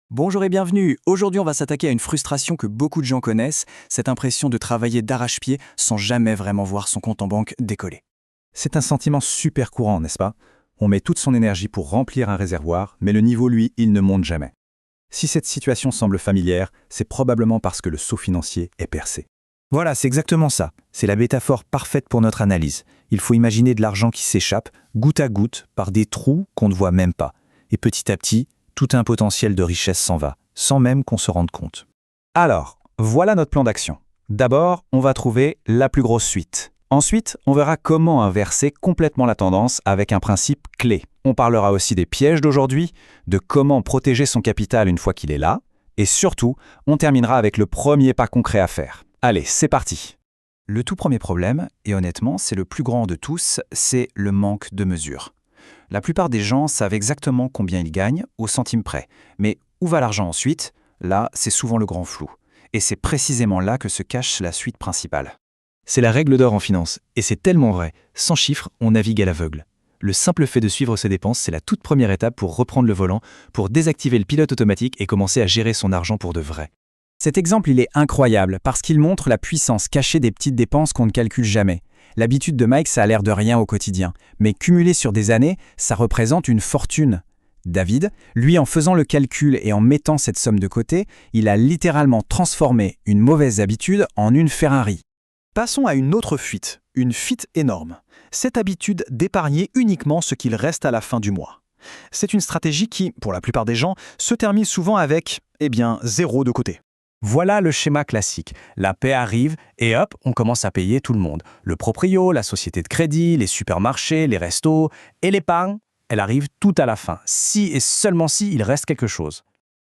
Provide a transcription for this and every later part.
Bonjour et bienvenue. Aujourd'hui, on va s'attaquer à une frustration que beaucoup de gens connaissent, cette impression de travailler d'arrache-pied sans jamais vraiment voir son compte en banque décoller. C'est un sentiment super courant, n'est-ce pas? On met toute son énergie pour remplir un réservoir, mais le niveau, lui, il ne monte jamais. Si cette situation semble familière, c'est probablement parce que le seau financier est percé. Voilà, c'est exactement ça. C'est la métaphore parfaite pour notre analyse. Il faut imaginer de l'argent qui s'échappe, goutte à goutte, par des trous qu'on ne voit même pas. Et petit à petit, tout un potentiel de richesse s'en va, sans même qu'on se rende compte. Alors, voilà notre plan d'action. D'abord, on va trouver la plus grosse suite. Ensuite, on verra comment inverser complètement la tendance avec un principe clé. On parlera aussi des pièges d'aujourd'hui, de comment protéger son capital une fois qu'il est là, et surtout, on terminera avec le premier pas concret à faire. Allez, c'est parti. Le tout premier problème, et honnêtement, c'est le plus grand de tous, c'est le manque de mesure. La plupart des gens savent exactement combien ils gagnent, au centime près. Mais où va l'argent ensuite? Là, c'est souvent le grand flou. Et c'est précisément là que se cache la suite principale. C'est la règle d'or en finance, et c'est tellement vrai. Sans chiffres, on navigue à l'aveugle. Le simple fait de suivre ses dépenses, c'est la toute première étape pour reprendre le volant, pour désactiver le pilote automatique et commencer à gérer son argent pour de vrai. Cet exemple, il est incroyable parce qu'il montre la puissance cachée des petites dépenses qu'on ne calcule jamais. L'habitude de Mike, ça a l'air de rien au quotidien, mais cumulé sur des années, ça représente une fortune. David, lui, en faisant le calcul et en mettant cette somme de côté, il a littéralement transformé une mauvaise habitude en une Ferrari. Passons à une autre fuite, une fuite énorme. Cette habitude d'épargner uniquement ce qu'il reste à la fin du mois. C'est une stratégie qui, pour la plupart des gens, se termine souvent avec, zéro de côté. Voilà le schéma classique. La paie arrive et hop, on commence à payer tout le monde. Le proprio, la société de crédit, les supermarchés, les restos. Et l'épargne, elle arrive tout à la fin. Si et seulement si il reste quelque chose.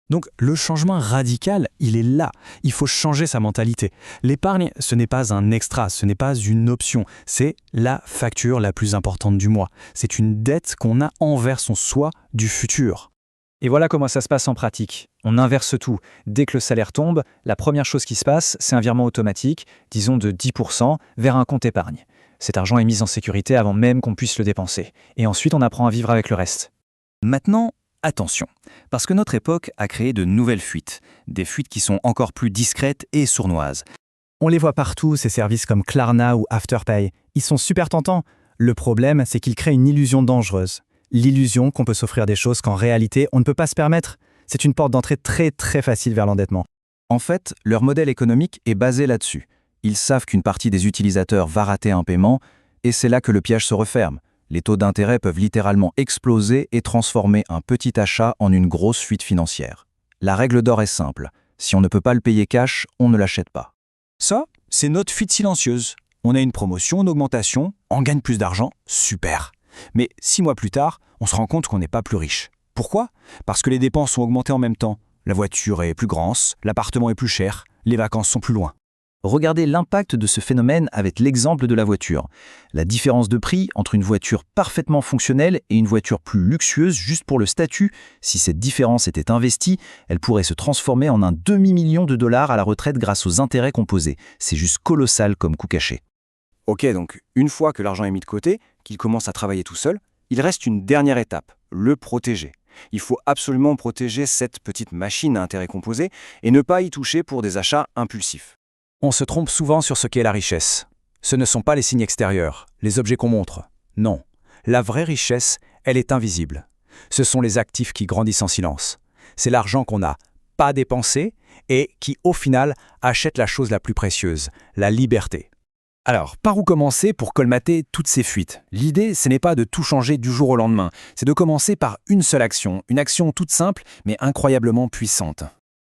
Donc le changement radical, il est là. Il faut changer sa mentalité. L'épargne, ce n'est pas un extra, ce n'est pas une option. C'est la facture la plus importante du mois. C'est une dette qu'on a envers son soi du futur. Et voilà comment ça se passe en pratique. On inverse tout. Dès que le salaire tombe, la première chose qui se passe, c'est un virement automatique, disons de 10%, vers un compte épargne. Cet argent est mis en sécurité avant même qu'on puisse le dépenser. Et ensuite, on apprend à vivre avec le reste. Maintenant, attention, parce que notre époque a créé de nouvelles fuites, des fuites qui sont encore plus discrètes et sournoises. On les voit partout, ces services comme Klarna ou Afterpay. Ils sont super tentants. Le problème, c'est qu'ils créent une illusion dangereuse. L'illusion qu'on peut s'offrir des choses qu'en réalité, on ne peut pas se permettre. C'est une porte d'entrée très très facile vers l'endettement. En fait, leur modèle économique est basé là-dessus. Ils savent qu'une partie des utilisateurs va rater un paiement, et c'est là que le piège se referme. Les taux d'intérêt peuvent littéralement exploser et transformer un petit achat en une grosse fuite financière. La règle d'or est simple. Si on ne peut pas le payer cash, on ne l'achète pas. Ça, c'est notre fuite silencieuse. On a une promotion, une augmentation, on gagne plus d'argent, super. Mais 6 mois plus tard, on se rend compte qu'on n'est pas plus riche. Pourquoi? Parce que les dépenses ont augmenté en même temps. La voiture est plus grosse, l'appartement est plus cher, les vacances sont plus loin. Regardez l'impact de ce phénomène avec l'exemple de la voiture. La différence de prix entre une voiture parfaitement fonctionnelle et une voiture plus luxueuse juste pour le statut, si cette différence était investie, elle pourrait se transformer en un demi-million de dollars à la retraite grâce aux intérêts composés. C'est juste colossal comme coût caché. Ok, donc une fois que l'argent est mis de côté, qu'il commence à travailler tout seul, il reste une dernière étape, le protéger. Il faut absolument protéger cette petite machine à intérêt composé et ne pas y toucher pour des achats impulsifs. On se trompe souvent sur ce qu'est la richesse. Ce ne sont pas les signes extérieurs, les objets qu'on montre. Non. La vraie richesse, elle est invisible. Ce sont les actifs qui grandissent en silence. C'est l'argent qu'on n'a pas dépensé et qui, au final, achète la chose la plus précieuse, la liberté. Alors, par où commencer pour colmater toutes ces fuites? L'idée, ce n'est pas de tout changer du jour au lendemain, c'est de commencer par une seule action, une action toute simple mais incroyablement puissante.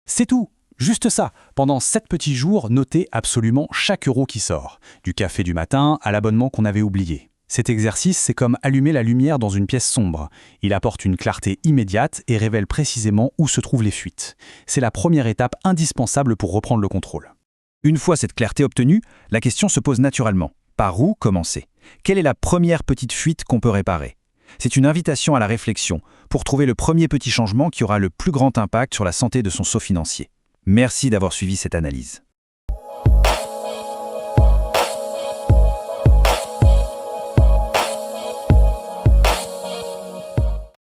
C'est tout, juste ça. Pendant 7 petits jours, notez absolument chaque euro qui sort, du café du matin à l'abonnement qu'on avait oublié. Cet exercice, c'est comme allumer la lumière dans une pièce sombre. Il apporte une clarté immédiate et révèle précisément où se trouvent les fuites. C'est la première étape indispensable pour reprendre le contrôle. Une fois cette clarté obtenue, la question se pose naturellement. Par où commencer? Quelle est la première petite fuite qu'on peut réparer? C'est une invitation à la réflexion pour trouver le premier petit changement qui aura le plus grand impact sur la santé de son seau financier. Merci d'avoir suivi cette analyse.